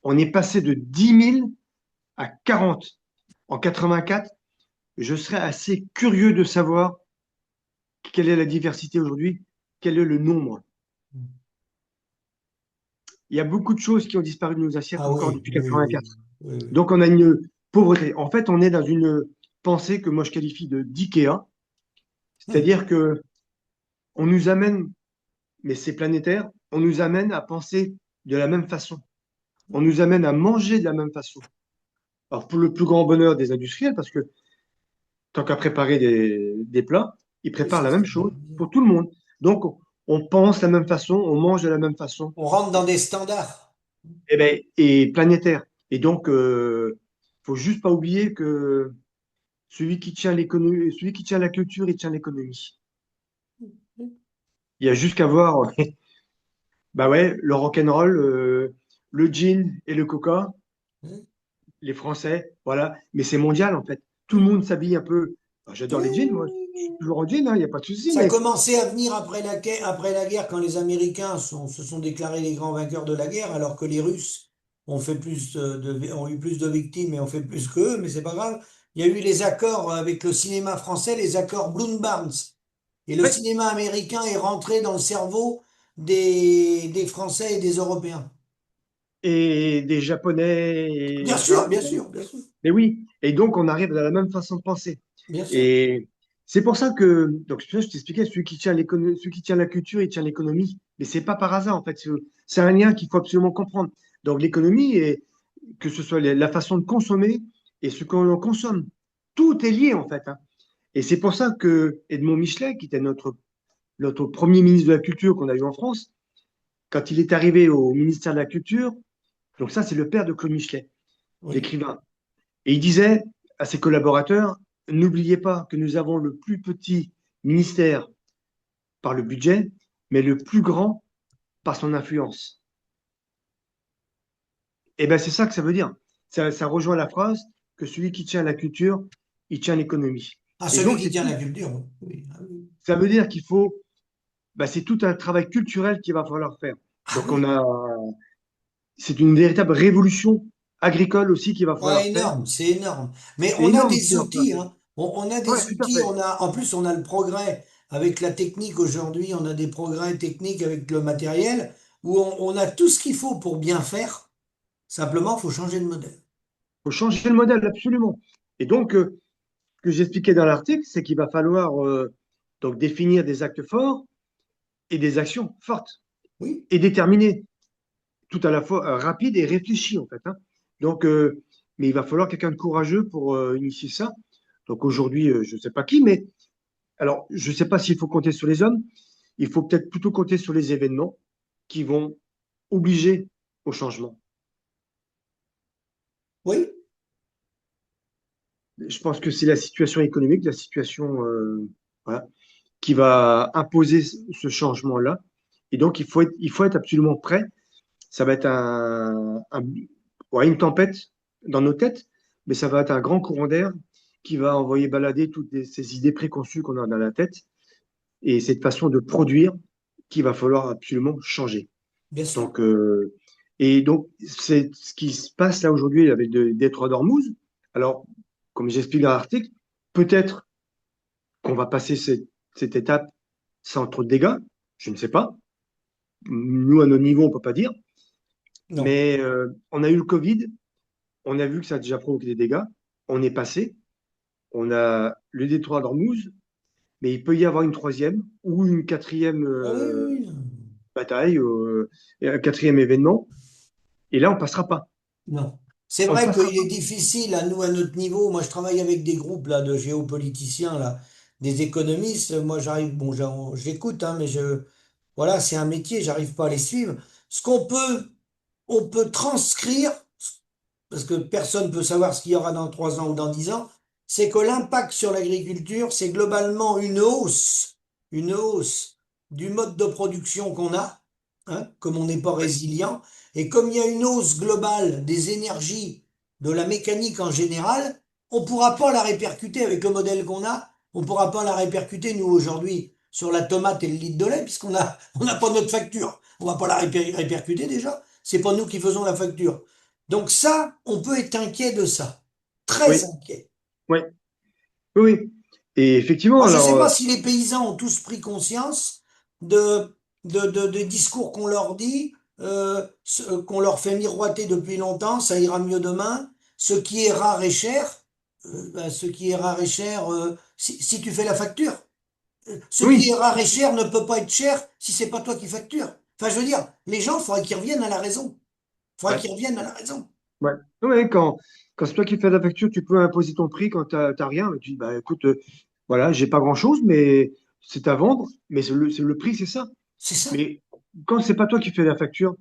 On est passé de 10 000 à 40 en 84. Je serais assez curieux de savoir quelle est la diversité aujourd'hui, quel est le nombre. Il y a beaucoup de choses qui ont disparu de nos assiettes Ah encore oui, depuis oui, oui, 84. oui, oui. Donc on a une pauvreté. En fait, on est dans une pensée que moi je qualifie de d'IKEA, Hum, c'est-à-dire que on nous amène, mais c'est planétaire, on nous amène à penser de la même façon. On nous amène à manger de la même façon. Alors pour le plus grand bonheur des industriels, parce que tant qu'à préparer des plats, ils oui, préparent c'est la ça. même chose pour tout le monde. Donc on pense de la même façon, on mange de la même façon, On rentre dans des standards. et planétaire. Et donc, faut juste pas oublier que celui qui tient l'économie, celui qui tient la culture, il tient l'économie. Il y a juste qu'à voir, bah ouais, le rock'n'roll, le gin et le coca, Hum, les Français, voilà. Mais c'est mondial en fait. Tout le hum. monde s'habille un peu. Enfin, j'adore Oui, les jeans, moi. oui, Je suis oui, oui. toujours en jean, il n'y a pas de souci. Ça a Mais commencé à venir après la guerre, quand les Américains se sont déclarés les grands vainqueurs de la guerre, alors que les Russes ont fait plus ont eu plus de victimes et ont fait plus qu'eux, mais c'est pas grave. Il y a eu les accords avec le cinéma français, les accords Bloom-Barnes. Et le Ouais. cinéma américain est rentré dans le cerveau des Français et des Européens. Et des Japonais, et, Bien etc. sûr, bien sûr, bien sûr, Mais oui, et donc on arrive à la même façon de penser. bien sûr. Et c'est pour ça que, donc je t'expliquais, celui qui tient la culture, il tient l'économie. Mais c'est pas par hasard, en fait. C'est un lien qu'il faut absolument comprendre. Donc l'économie, et que ce soit la façon de consommer et ce qu'on consomme, tout est lié, en fait, hein. Et c'est pour ça que Edmond Michelet, qui était notre premier ministre de la Culture qu'on a eu en France, quand il est arrivé au ministère de la Culture, donc ça, c'est le père de Claude Michelet, Oui. l'écrivain. Et il disait à ses collaborateurs, n'oubliez pas que nous avons le plus petit ministère par le budget, mais le plus grand par son influence. Et bien, c'est ça que ça veut dire. Ça rejoint la phrase que celui qui tient la culture, il tient l'économie. Ah, Et celui donc, qui tient la culture, oui. Ah oui. ça veut dire qu'il faut, c'est tout un travail culturel qu'il va falloir faire. Ah Donc, oui. c'est une véritable révolution agricole aussi qu'il va Ouais, falloir faire. énorme, c'est énorme. Mais C'est on a énorme ce des qu'il va falloir outils, faire. hein. On a Ouais, des tout à outils, fait. en plus, on a le progrès avec la technique aujourd'hui, on a des progrès techniques avec le matériel, où on a tout ce qu'il faut pour bien faire. Simplement, il faut changer de modèle. Il faut changer le modèle, absolument. Et donc, ce que j'expliquais dans l'article, c'est qu'il va falloir donc définir des actes forts et des actions fortes Oui, et déterminées, tout à la fois rapides et réfléchies, en fait, hein. Donc, mais il va falloir quelqu'un de courageux pour initier ça. Donc aujourd'hui, je ne sais pas qui, mais alors je ne sais pas s'il faut compter sur les hommes. Il faut peut-être plutôt compter sur les événements qui vont obliger au changement. oui, Je pense que c'est la situation économique, la situation voilà, qui va imposer ce changement-là. Et donc, il faut être absolument prêt. Ça va être ouais, une tempête dans nos têtes, mais ça va être un grand courant d'air qui va envoyer balader ces idées préconçues qu'on a dans la tête et cette façon de produire qu'il va falloir absolument changer. bien sûr. Donc, et donc, c'est ce qui se passe là aujourd'hui avec le détroit d'Ormuz. Alors, comme j'explique dans l'article, peut-être qu'on va passer cette étape sans trop de dégâts, je ne sais pas. Nous, à notre niveau, on ne peut pas dire. Non. Mais on a eu le Covid, on a vu que ça a déjà provoqué des dégâts. On est passé, on a le détroit d'Ormuz, mais il peut y avoir une troisième ou une quatrième Ah oui, oui, oui. bataille, et un quatrième événement. Et là, on passera pas. Non. C'est On ne vrai passera qu'il pas. est difficile à nous, à notre niveau. Moi, je travaille avec des groupes là, de géopoliticiens, là, des économistes. Moi, j'arrive, bon, j'écoute, hein, mais voilà, c'est un métier, j'arrive pas à les suivre. Ce on peut transcrire, parce que personne ne peut savoir ce qu'il y aura dans 3 ans ou dans 10 ans, c'est que l'impact sur l'agriculture, c'est globalement une hausse du mode de production qu'on a, hein, comme on n'est pas Ouais. résilient, et comme il y a une hausse globale des énergies, de la mécanique en général, on ne pourra pas la répercuter avec le modèle qu'on a, on ne pourra pas la répercuter, nous, aujourd'hui, sur la tomate et le litre de lait, on n'a pas notre facture. On va pas la répercuter déjà. C'est pas nous qui faisons la facture. Donc ça, on peut être inquiet de ça. Très Oui, inquiet. oui, oui, oui. Et effectivement, Moi, je ne alors, sais pas si les paysans ont tous pris conscience des discours qu'on leur dit, qu'on leur fait miroiter depuis longtemps, ça ira mieux demain. Ce qui est rare et cher, ce qui est rare et cher, si tu fais la facture. Ce qui est oui, rare et cher ne peut pas être cher si c'est pas toi qui facture. Enfin, je veux dire, les gens, il faudrait qu'ils reviennent à la raison. Il faudrait ouais, qu'ils reviennent à la raison. ouais. Ouais, quand c'est toi qui fais la facture, tu peux imposer ton prix quand tu n'as rien. Tu dis, bah, écoute, voilà, j'ai pas grand-chose, mais c'est à vendre, mais c'est le prix, c'est ça. C'est ça. Mais quand c'est pas toi qui fais la facture,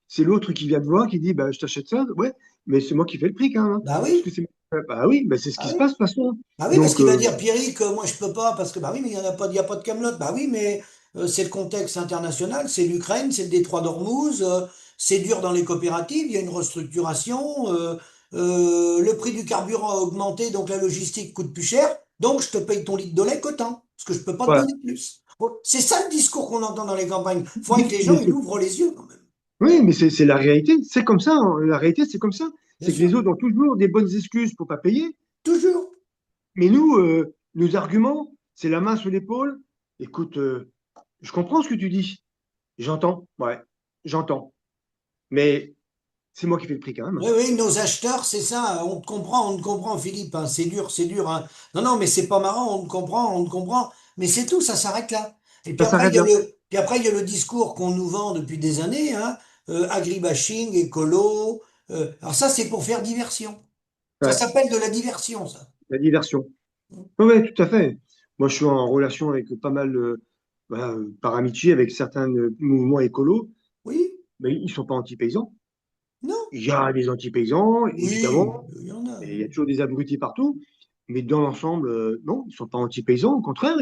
c'est l'autre qui vient te voir, qui dit, bah, je t'achète ça, ouais, mais c'est moi qui fais le prix quand même, hein. Bah Puisque oui. bah oui, bah, c'est ce qui Ah se oui. passe de toute façon. Bah oui, parce Donc, qu'il va dire, Pierrick, moi je peux pas, parce que bah oui, mais il y a pas de Camelot. Bah oui, mais c'est le contexte international, c'est l'Ukraine, c'est le détroit d'Ormuz, c'est dur dans les coopératives, il y a une restructuration, le prix du carburant a augmenté, donc la logistique coûte plus cher, donc je te paye ton litre de lait qu'autant, parce que je peux pas te voilà. donner plus. Bon, c'est ça le discours qu'on entend dans les campagnes. Il faudrait que Mais, les gens mais ils ouvrent les yeux quand même. oui, mais c'est la réalité. C'est comme ça, hein. La réalité, c'est comme ça. Bien C'est que sûr, les autres ont toujours des bonnes excuses pour pas payer. toujours. Mais nous, nos arguments, c'est la main sur l'épaule. Écoute, je comprends ce que tu dis. J'entends, ouais, j'entends. Mais c'est moi qui fais le prix quand même, hein. Oui, oui, nos acheteurs, c'est ça. On te comprend, Philippe, hein. C'est dur, hein. Non, non, mais c'est pas marrant. On te comprend. Mais c'est tout, ça s'arrête là. Et puis Ça après, s'arrête là. puis après, il y a le discours qu'on nous vend depuis des années, hein. Agribashing, écolo. Alors ça, c'est pour faire diversion. Ça Ouais, s'appelle de la diversion, ça. la diversion. Oui, ouais, tout à fait. Moi, je suis en relation avec pas mal, voilà, par amitié, avec certains mouvements écolos, Oui? mais ils sont pas anti-paysans. Non? Il y a des anti-paysans, Oui, évidemment, il y en a. et il y a toujours des abrutis partout, mais dans l'ensemble, non, ils sont pas anti-paysans, au contraire,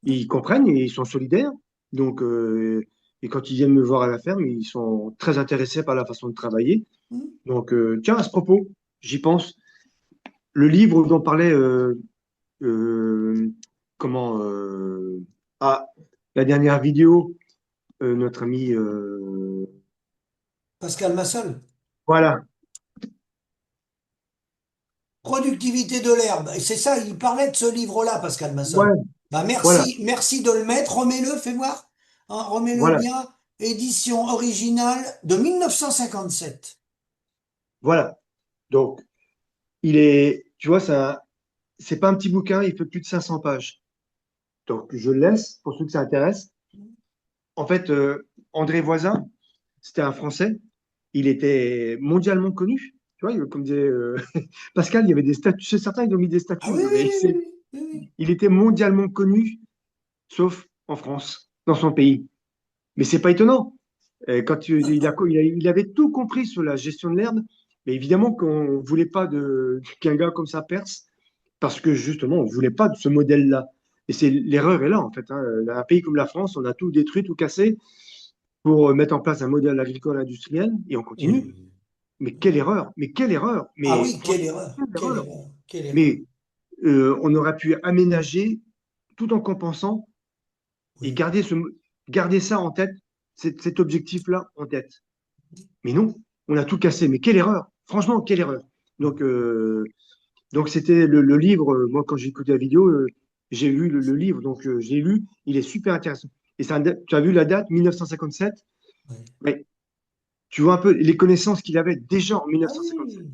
ils comprennent et ils sont solidaires. Donc, et quand ils viennent me voir à la ferme, ils sont très intéressés par la façon de travailler. Hmm. Donc, tiens, à ce propos, j'y pense. Le livre dont parlait euh, comment ah, la dernière vidéo, notre ami Pascal Massol. voilà, Productivité de l'herbe. Et c'est ça, il parlait de ce livre-là, Pascal Massol. ouais, Bah voilà, merci, merci de le mettre. Remets-le, fais voir. Hein, remets-le voilà, bien. Édition originale de 1957. voilà. Donc, il est, tu vois, ça, c'est pas un petit bouquin, il fait plus de 500 pages. Donc, je le laisse pour ceux que ça intéresse. En fait, André Voisin, c'était un Français. Il était mondialement connu. Tu vois, comme disait Pascal, il y avait des statues. Chez certains, ils ont mis des Ah statues, oui, mais oui, oui, oui, oui, il était mondialement connu, sauf en France, dans son pays. Mais c'est pas étonnant. Il avait tout compris sur la gestion de l'herbe, mais évidemment qu'on voulait pas qu'un gars comme ça perce, parce que justement, on voulait pas de ce modèle-là. Et c'est l'erreur est là, en fait, hein. Un pays comme la France, on a tout détruit, tout cassé pour mettre en place un modèle agricole industriel, et on oui. continue. Oui. Mais quelle erreur! Mais quelle erreur! Ah Mais oui, quelle franchement, erreur, quelle quelle erreur! erreur, quelle erreur. Mais on aurait pu aménager tout en compensant et Oui. garder ça en tête, cet objectif-là en tête. Mais non, on a tout cassé. Mais quelle erreur! Franchement, quelle erreur! Donc, c'était le livre. Moi, quand j'ai écouté la vidéo, j'ai lu le livre. Donc, j'ai lu. Il est super intéressant. Et ça, tu as vu la date, 1957? Oui. Mais tu vois un peu les connaissances qu'il avait déjà en Ah 1957. oui.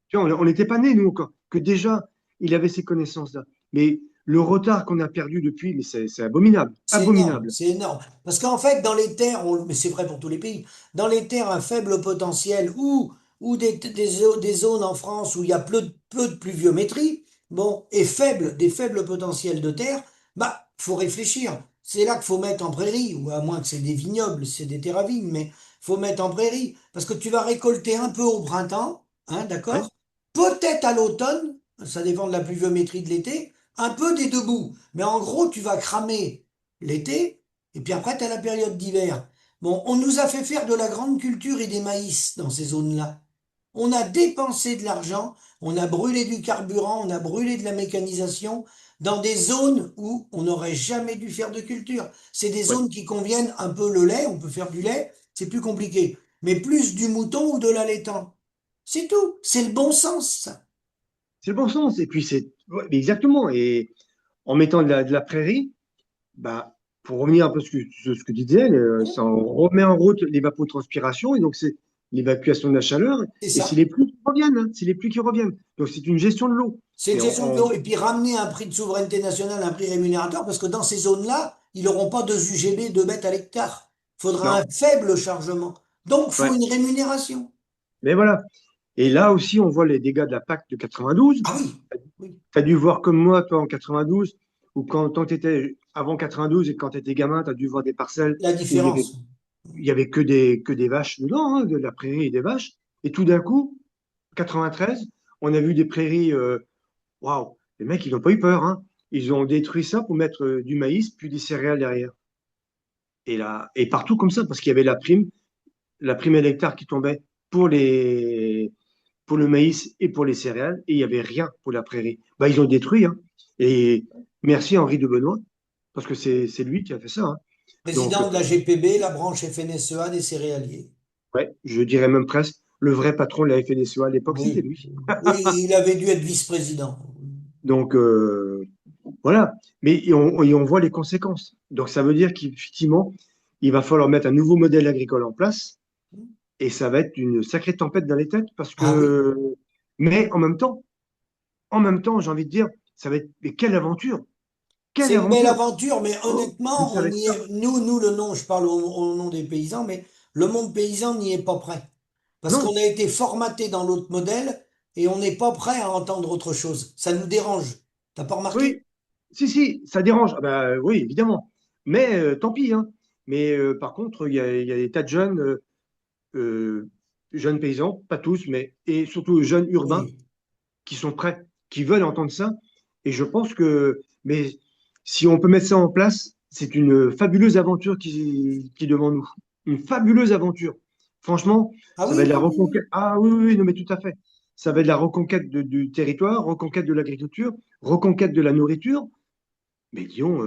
Tu vois, on n'était pas nés, nous, encore. Que déjà, il avait ces connaissances-là. Mais le retard qu'on a perdu depuis, mais c'est abominable. C'est énorme, Abominable. c'est énorme. Parce qu'en fait, dans les terres, mais c'est vrai pour tous les pays, dans les terres à faible potentiel ou des zones en France où il y a peu de pluviométrie, bon, et des faibles potentiels de terre, bah, faut réfléchir. C'est là qu'il faut mettre en prairie, ou à moins que c'est des vignobles, c'est des terres à vignes, mais faut mettre en prairie. Parce que tu vas récolter un peu au printemps, hein, Ouais, d'accord? Peut-être à l'automne, ça dépend de la pluviométrie de l'été, un peu des deux bouts. Mais en gros, tu vas cramer l'été, et puis après, tu as la période d'hiver. Bon, on nous a fait faire de la grande culture et des maïs dans ces zones-là. On a dépensé de l'argent, on a brûlé du carburant, on a brûlé de la mécanisation dans des zones où on n'aurait jamais dû faire de culture. C'est des ouais. zones qui conviennent un peu le lait, on peut faire du lait, c'est plus compliqué. Mais plus du mouton ou de l'allaitant. C'est tout. C'est le bon sens, ça. C'est le bon sens. Et puis, ouais, mais exactement. Et en mettant de la prairie, bah, pour revenir un peu ce que tu disais, ça en remet en route l'évapotranspiration. Et donc, c'est l'évacuation de la chaleur. C'est Et c'est ça. les pluies qui reviennent, hein. C'est les pluies qui reviennent. Donc, c'est une gestion de l'eau. C'est une Mais gestion de l'eau. Et puis ramener un prix de souveraineté nationale, un prix rémunérateur, parce que dans ces zones-là, ils n'auront pas de UGB de bêtes à l'hectare. Il faudra un non. faible chargement. Donc, il faut Ouais. une rémunération. Mais voilà. Et là aussi, on voit les dégâts de la PAC de 92. Ah oui, oui. Tu as dû voir comme moi, toi, en 92, ou quand tu étais avant 92 et quand tu étais gamin, tu as dû voir des parcelles La où différence. il y avait que des vaches dedans, hein, de la prairie et des vaches. Et tout d'un coup, 93, on a vu des prairies. Waouh, les mecs, ils n'ont pas eu peur, hein. Ils ont détruit ça pour mettre du maïs, puis des céréales derrière. Et là, et partout comme ça, parce qu'il y avait la prime à l'hectare qui tombait pour pour le maïs et pour les céréales, et il n'y avait rien pour la prairie. Bah, ils ont détruit, hein. Et merci Henri de Benoît, parce que c'est lui qui a fait ça, hein. Donc, Président de la GPB, la branche FNSEA des céréaliers. ouais, je dirais même presque, le vrai patron de la FNSEA à l'époque, c'était Oui. lui. Oui, il avait dû être vice-président. Donc, Voilà. Mais et on voit les conséquences. Donc, ça veut dire qu'effectivement, il va falloir mettre un nouveau modèle agricole en place et ça va être une sacrée tempête dans les têtes parce Ah oui, que, mais en même temps, j'ai envie de dire, ça va être, mais quelle aventure! Quelle c'est une belle aventure! aventure, mais Oh, mais honnêtement, ça on va être y top. est, nous, le nom, je parle au nom des paysans, mais le monde paysan n'y est pas prêt. Parce qu'on Non, a été formaté dans l'autre modèle et on n'est pas prêt à entendre autre chose. Ça nous dérange. T'as pas remarqué? oui, si, ça dérange. Ah bah, oui, évidemment. Mais tant pis, hein. Mais par contre, il y a des tas de jeunes, euh, jeunes paysans, pas tous, mais et surtout jeunes urbains Oui. qui sont prêts, qui veulent entendre ça. Et je pense que, mais si on peut mettre ça en place, c'est une fabuleuse aventure qui est devant nous. Une fabuleuse aventure. Franchement, Ah ça va oui, être la oui, oui, reconquête. oui. Ah oui, oui, oui, non, mais tout à fait. Ça va être la reconquête du territoire, reconquête de l'agriculture, reconquête de la nourriture, mais disons,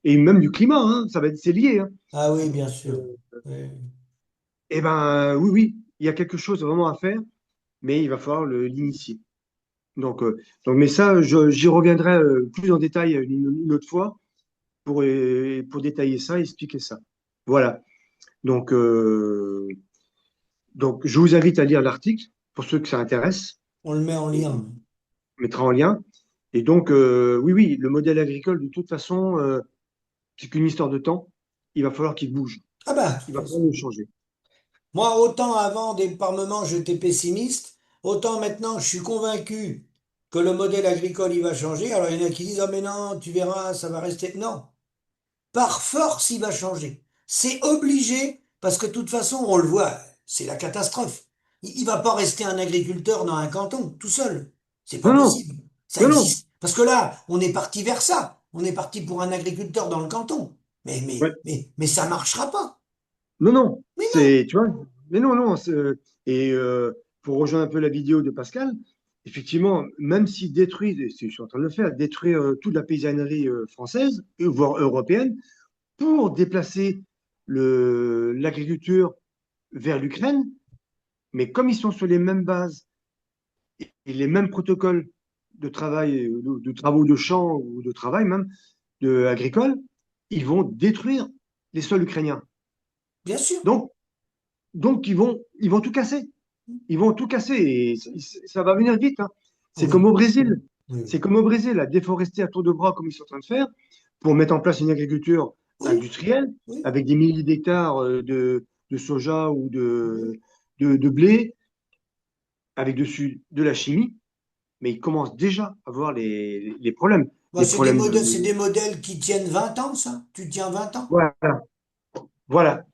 et même du climat, hein, c'est lié, hein. Ah oui, Donc, bien sûr. Oui, eh ben, oui, oui, il y a quelque chose vraiment à faire, mais il va falloir l'initier. Mais ça, j'y reviendrai plus en détail une autre fois pour détailler ça, expliquer ça. Voilà. Donc, euh, donc, je vous invite à lire l'article pour ceux que ça intéresse. on le met en Et lien. on mettra en lien. Et donc, oui, oui, le modèle agricole, de toute façon, c'est qu'une histoire de temps. Il va falloir qu'il bouge. Ah bah, de Il toute va façon. falloir le changer. Moi, autant avant des par moments j'étais pessimiste, autant maintenant je suis convaincu que le modèle agricole il va changer. Alors il y en a qui disent ah mais non, tu verras, ça va rester. Non, par force il va changer. C'est obligé parce que de toute façon on le voit, c'est la catastrophe. Il va pas rester un agriculteur dans un canton tout seul. C'est pas Non, non, possible. Ça non, non. existe. Parce que là, on est parti vers ça. On est parti pour un agriculteur dans le canton. Ouais. Mais ça marchera pas. Non, non. Mais non. Tu vois, mais non, non. Et pour rejoindre un peu la vidéo de Pascal, effectivement, même s'ils détruisent, et je suis en train de le faire, détruire toute la paysannerie française, voire européenne, pour déplacer l'agriculture vers l'Ukraine, mais comme ils sont sur les mêmes bases et les mêmes protocoles de travail, de travaux de champ ou de travail même, agricole, ils vont détruire les sols ukrainiens. Bien sûr. Donc, donc ils vont tout casser. Ils vont tout casser et ça va venir vite, hein. C'est comme Oui. au Brésil. C'est Oui. comme au Brésil, à déforester à tour de bras comme ils sont en train de faire pour mettre en place une agriculture Oui. industrielle Oui. avec des milliers d'hectares de soja ou Oui. de blé, avec dessus de la chimie, mais ils commencent déjà à voir les problèmes. Bah, Les problèmes c'est de... des modèles qui tiennent 20 ans, ça. Tu tiens 20 ans. Voilà, voilà.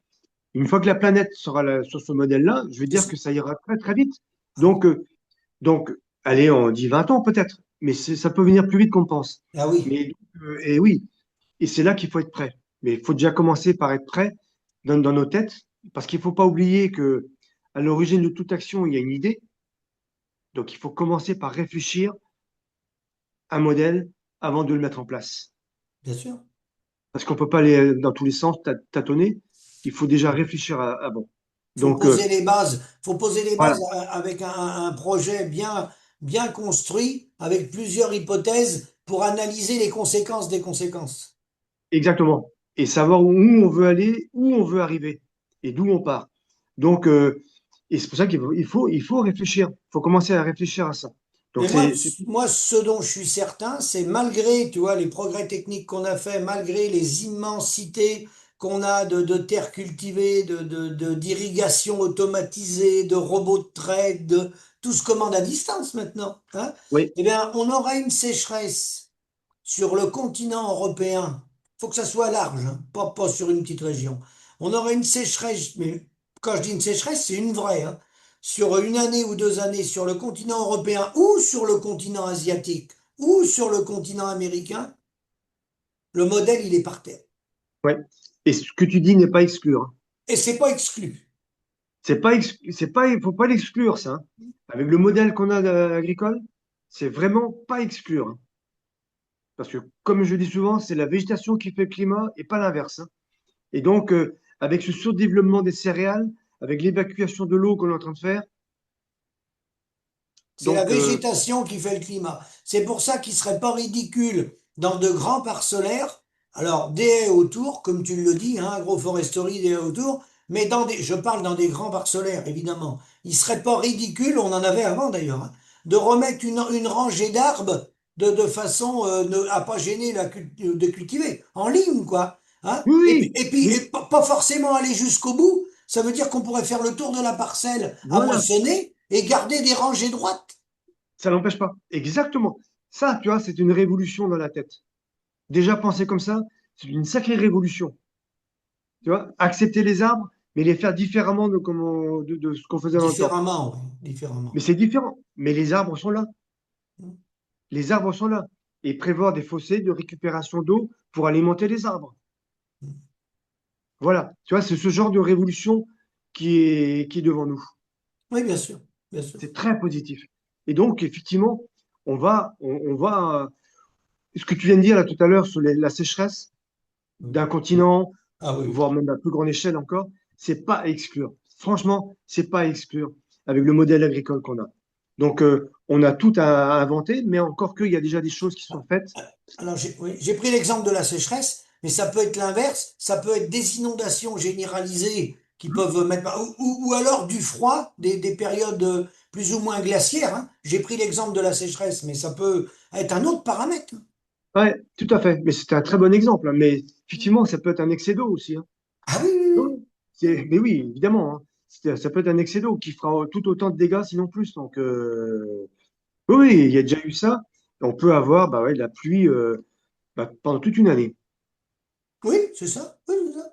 Une fois que la planète sera sur ce modèle-là, je veux C'est dire ça. que ça ira très très vite. Ah oui. Donc, Donc, allez, on dit 20 ans peut-être, mais ça peut venir plus vite qu'on pense. Ah oui. Mais, et oui, et c'est là qu'il faut être prêt. Mais il faut déjà commencer par être prêt dans nos têtes, parce qu'il ne faut pas oublier que à l'origine de toute action, il y a une idée. Donc, il faut commencer par réfléchir à un modèle avant de le mettre en place. Bien sûr. Parce qu'on ne peut pas aller dans tous les sens, tâtonner. Il faut déjà réfléchir avant. Faut Donc, poser les bases. Faut poser les bases voilà, avec un projet bien construit, avec plusieurs hypothèses pour analyser les conséquences des conséquences. exactement. Et savoir où on veut aller, où on veut arriver et d'où on part. Donc, et c'est pour ça qu'il faut réfléchir. Il faut commencer à réfléchir à ça. Mais Donc, c'est moi, ce dont je suis certain, c'est malgré, tu vois, les progrès techniques qu'on a fait, malgré les immensités qu'on a de terres cultivées, d'irrigation automatisée, de robots de trade, de tout se commande à distance maintenant, hein, oui, eh bien, on aura une sécheresse sur le continent européen. Faut que ça soit large, hein, pas sur une petite région. On aura une sécheresse, mais quand je dis une sécheresse, c'est une vraie, hein, sur une année ou 2 années sur le continent européen ou sur le continent asiatique ou sur le continent américain, le modèle, il est par terre. ouais. Et ce que tu dis n'est pas exclure, hein. Et c'est pas exclu. Il faut pas l'exclure, ça, hein. Avec le modèle qu'on a agricole, c'est vraiment pas exclure, hein. Parce que, comme je dis souvent, c'est la végétation qui fait le climat et pas l'inverse, hein. Et donc, avec ce surdéveloppement des céréales, avec l'évacuation de l'eau qu'on est en train de faire, C'est la donc, végétation qui fait le climat. C'est pour ça qu'il serait pas ridicule dans de grands parcellaires, alors des haies autour, comme tu le dis, hein, agroforesterie, des haies autour, mais je parle dans des grands parcellaires, évidemment. Il serait pas ridicule, on en avait avant d'ailleurs, hein, de remettre une rangée d'arbres de façon à pas gêner de cultiver, en ligne, quoi. Hein. Oui, Et mais pas forcément aller jusqu'au bout, ça veut dire qu'on pourrait faire le tour de la parcelle à voilà, moissonner et garder des rangées droites. ça n'empêche pas. Exactement. Ça, tu vois, c'est une révolution dans la tête. Déjà penser comme ça, c'est une sacrée révolution. Tu vois, accepter les arbres, mais les faire différemment de ce qu'on faisait dans le temps. Différemment, oui, Mais différemment. c'est différent. Mais les arbres sont là. Les arbres sont là. Et prévoir des fossés de récupération d'eau pour alimenter les arbres. Voilà. Tu vois, c'est ce genre de révolution qui est devant nous. Oui, bien sûr, bien sûr. C'est très positif. Et donc, effectivement, on va, ce que tu viens de dire là tout à l'heure sur la sécheresse d'un continent, Ah oui, oui. voire même à plus grande échelle encore, c'est pas à exclure. Franchement, c'est pas à exclure avec le modèle agricole qu'on a. Donc, on a tout à inventer, mais encore qu'il y a déjà des choses qui sont faites. Alors, oui, j'ai pris l'exemple de la sécheresse, mais ça peut être l'inverse, ça peut être des inondations généralisées qui peuvent mettre, ou alors du froid, des périodes plus ou moins glaciaires, hein. J'ai pris l'exemple de la sécheresse, mais ça peut être un autre paramètre. Ouais, tout à fait. Mais c'était un très bon exemple, hein. Mais effectivement, ça peut être un excès d'eau aussi, hein. Ah oui, oui, oui. Non, mais oui, évidemment, hein. Ça peut être un excès d'eau qui fera tout autant de dégâts, sinon plus. Donc, oui, oui, il y a déjà eu ça. On peut avoir bah ouais, de la pluie pendant toute une année. Oui, c'est ça. Oui, c'est ça.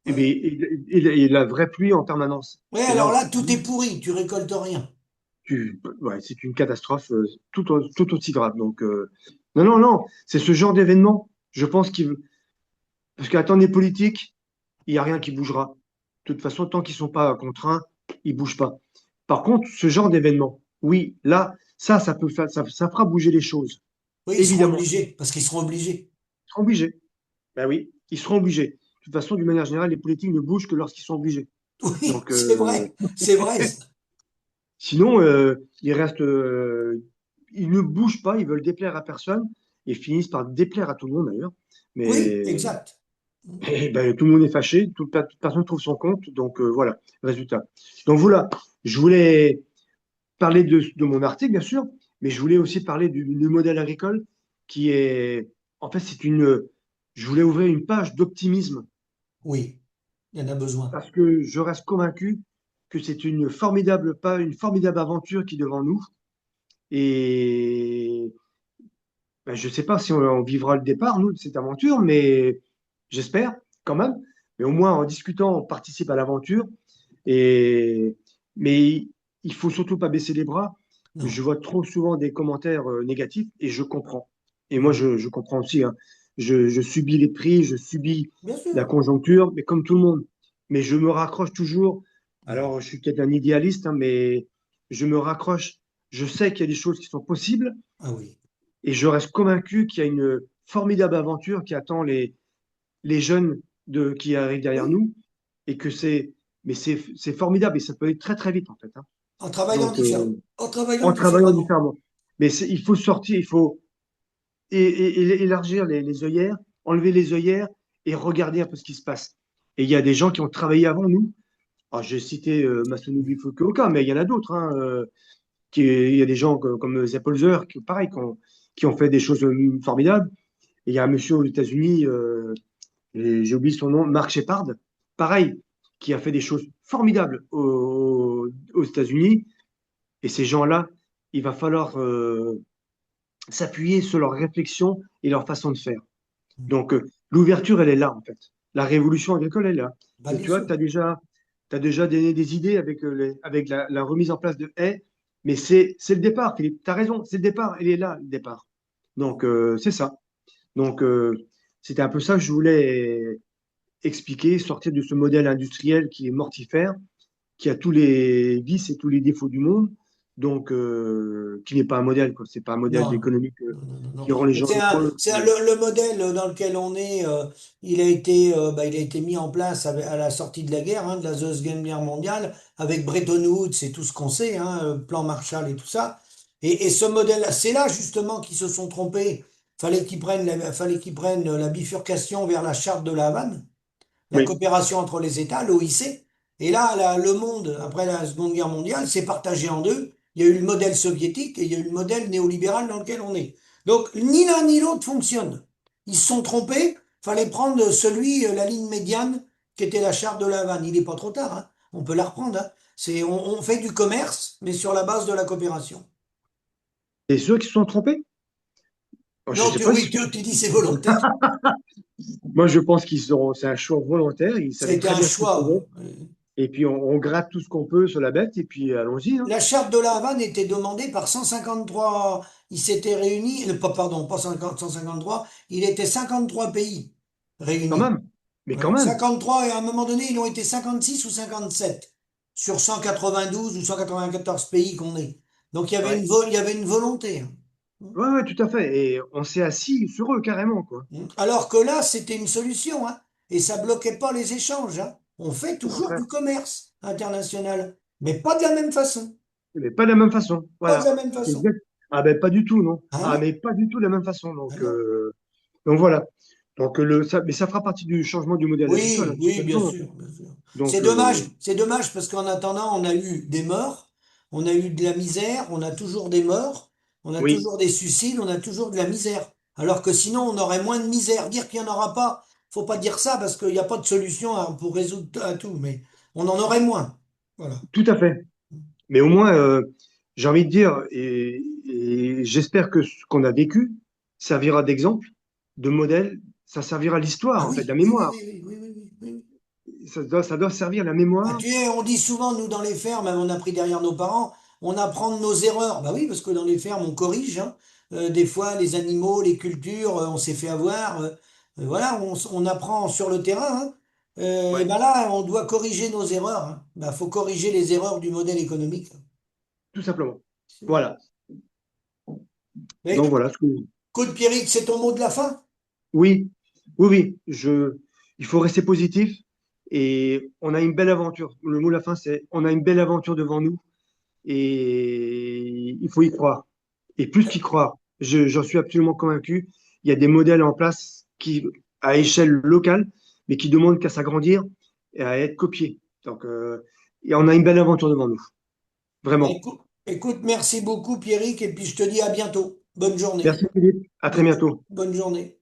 Et, Ouais. et la vraie pluie en permanence. Ouais, Et là, alors on se là, tout dit, est pourri, tu récoltes rien. ouais, c'est une catastrophe tout aussi grave. Donc, non, non, non, c'est ce genre d'événement, je pense qu'il. Parce qu'à temps des politiques, il n'y a rien qui bougera. De toute façon, tant qu'ils ne sont pas contraints, ils ne bougent pas. Par contre, ce genre d'événement, oui, là, ça peut faire, ça fera bouger les choses. Oui, ils seront Évidemment, obligés, parce qu'ils seront obligés. ils seront obligés. Ben oui, ils seront obligés. De toute façon, d'une manière générale, les politiques ne bougent que lorsqu'ils sont obligés. Oui, Donc, c'est vrai, c'est vrai, ça. sinon, ils restent, ils ne bougent pas, ils veulent déplaire à personne et finissent par déplaire à tout le monde d'ailleurs. Oui, Mais exact. ben, tout le monde est fâché, toute personne trouve son compte. Donc voilà, résultat. Donc voilà, je voulais parler de mon article, bien sûr, mais je voulais aussi parler du modèle agricole qui est, en fait, je voulais ouvrir une page d'optimisme Oui, il y en a besoin. parce que je reste convaincu que c'est une formidable aventure qui est devant nous. Et ben, je ne sais pas si on vivra le départ, nous, de cette aventure, mais j'espère quand même. Mais au moins, en discutant, on participe à l'aventure. Et, mais il faut surtout pas baisser les bras. Je Non. vois trop souvent des commentaires négatifs et je comprends. Et moi, Mm. je comprends aussi, hein. Je subis les prix, je subis Bien la sûr. conjoncture, mais comme tout le monde. Mais je me raccroche toujours. Mm. Alors, je suis peut-être un idéaliste, hein, mais je me raccroche. Je sais qu'il y a des choses qui sont possibles Ah oui. et je reste convaincu qu'il y a une formidable aventure qui attend les jeunes qui arrivent derrière Oui. nous et que c'est formidable et ça peut aller très très vite en fait, hein. En travaillant Donc différent. En travaillant en travaillant différemment. différemment. Mais il faut sortir, il faut élargir les œillères, enlever les œillères et regarder un peu ce qui se passe. Et il y a des gens qui ont travaillé avant nous. Alors, j'ai cité Masanubu Fukuoka, mais il y en a d'autres, hein, il y a des gens comme Zeppelzer pareil, qui ont fait des choses formidables. Et il y a un monsieur aux États-Unis, j'ai oublié son nom, Mark Shepard, pareil, qui a fait des choses formidables aux États-Unis. Et ces gens-là, il va falloir s'appuyer sur leur réflexion et leur façon de faire. Mm. Donc, l'ouverture, elle est là, en fait. La révolution agricole, elle est là. Bah, Donc, bien tu vois, sûr. t'as déjà donné des idées avec la remise en place de haies, mais c'est le départ, Philippe. Tu as raison, c'est le départ, il est là, le départ. Donc, c'est ça. Donc, c'était un peu ça que je voulais expliquer, sortir de ce modèle industriel qui est mortifère, qui a tous les vices et tous les défauts du monde, donc qui n'est pas un modèle, quoi. C'est pas un modèle Non, économique non, non, non, non. qui rend les Mais gens heureux. le modèle dans lequel on est, il a été mis en place à la sortie de la guerre, hein, de la Deuxième Guerre mondiale, avec Bretton Woods et tout ce qu'on sait, hein, plan Marshall et tout ça. Et ce modèle-là, c'est là justement qu'ils se sont trompés. fallait qu'ils prennent la bifurcation vers la charte de La Havane, la Oui, coopération entre les États, l'OIC. Et là, le monde, après la Seconde Guerre mondiale, s'est partagé en deux. Il y a eu le modèle soviétique et il y a eu le modèle néolibéral dans lequel on est. Donc, ni l'un ni l'autre fonctionne. Ils se sont trompés. Fallait prendre la ligne médiane, qui était la charte de La Havane. Il n'est pas trop tard, hein. On peut la reprendre, hein. On fait du commerce, mais sur la base de la coopération. et ceux qui se sont trompés, je Non, sais pas oui, si, tu dis c'est volontaire. moi je pense c'est un choix volontaire, ils Ça a savaient été très un bien ce qu'ils choix. faisaient, et puis on gratte tout ce qu'on peut sur la bête, et puis allons-y, hein. La charte de La Havane était demandée par 153. Ils s'étaient réunis, pardon, pas 50, 153, il était 53 pays Quand réunis. même, mais quand Ouais. même, 53, et à un moment donné, ils ont été 56 ou 57 sur 192 ou 194 pays qu'on est. Donc ouais, il y avait une volonté, hein. ouais, ouais, tout à fait, et on s'est assis sur eux carrément, quoi. Alors que là, c'était une solution, hein, et ça bloquait pas les échanges, hein. On fait Au toujours contraire, du commerce international, mais pas de la même façon. mais pas de la même façon, Pas de voilà. la même façon. Ah ben pas du tout, non. Ah Ah non, mais pas du tout de la même façon, ah non. donc voilà. Mais ça fera partie du changement du modèle agricole, hein, Oui, de toute oui, bien façon. sûr, bien sûr. Donc C'est dommage parce qu'en attendant, on a eu des morts, on a eu de la misère, on a toujours des morts, on a oui, toujours des suicides, on a toujours de la misère. Alors que sinon, on aurait moins de misère. Dire qu'il n'y en aura pas, faut pas dire ça parce qu'il n'y a pas de solution pour résoudre à tout, mais on en aurait moins. Voilà. tout à fait. Mais au moins, j'ai envie de dire, et j'espère que ce qu'on a vécu servira d'exemple, de modèle, ça servira l'histoire, Ah en fait, la oui, oui, oui, mémoire. oui, oui, oui, oui, oui. Ça doit servir la Ah, mémoire. on dit souvent, nous, dans les fermes, hein, on a pris derrière nos parents, on apprend de nos erreurs. Bah oui, parce que dans les fermes, on corrige, hein. Des fois, les animaux, les cultures, on s'est fait avoir. Voilà, on apprend sur le terrain, hein. Et Ouais, ben là, on doit corriger nos erreurs, hein. Bah, faut corriger les erreurs du modèle économique. tout simplement. Voilà. Mais Donc voilà. écoute, Pierrick, c'est ton mot de la fin? Oui, oui, oui. Il faut rester positif et on a une belle aventure. Le mot de la fin, c'est on a une belle aventure devant nous et il faut y croire. Et plus qu'y croire, j'en suis absolument convaincu. Il y a des modèles en place à échelle locale, mais qui demandent qu'à s'agrandir et à être copiés. Donc, et on a une belle aventure devant nous. Bah, Vraiment. écoute, merci beaucoup, Pierrick, et puis je te dis à bientôt. Bonne journée. Merci Philippe. À très Bonne, bientôt. bonne journée.